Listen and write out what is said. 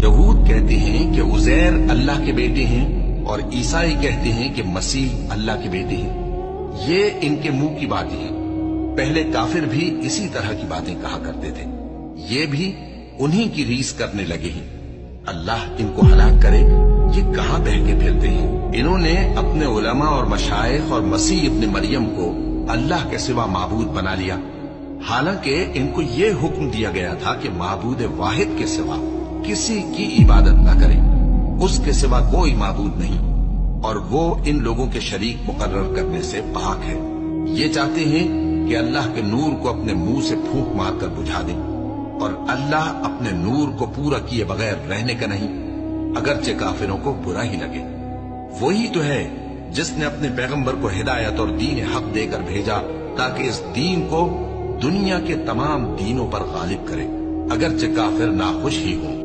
यहूद कहते हैं कि उज़ैर अल्लाह के बेटे हैं और ईसाई कहते हैं कि मसीह अल्लाह के बेटे हैं। ये इनके मुंह की बातें हैं। पहले काफिर भी इसी तरह की बातें कहा करते थे, ये भी उन्हीं की रीस करने लगे हैं। अल्लाह इनको हलाक करे, ये कहां बह के फिरते हैं। इन्होंने अपने उलमा और मशाइख और मसीह इब्न मरियम को अल्लाह के सिवा माबूद बना लिया, हालांकि इनको ये हुक्म दिया गया था कि माबूद वाहिद के सिवा किसी की इबादत न करें, उसके सिवा कोई माबूद नहीं, और वो इन लोगों के शरीक मुकर्रर करने से पाक है। ये चाहते हैं कि अल्लाह के नूर को अपने मुंह से फूंक मारकर बुझा दें, और अल्लाह अपने नूर को पूरा किए बगैर रहने का नहीं, अगरचे काफिरों को बुरा ही लगे। वही तो है जिसने अपने पैगंबर को हिदायत और दीन हक देकर भेजा ताकि इस दीन को दुनिया के तमाम दीनों पर गालिब करे, अगरचे काफिर नाखुश ही हों।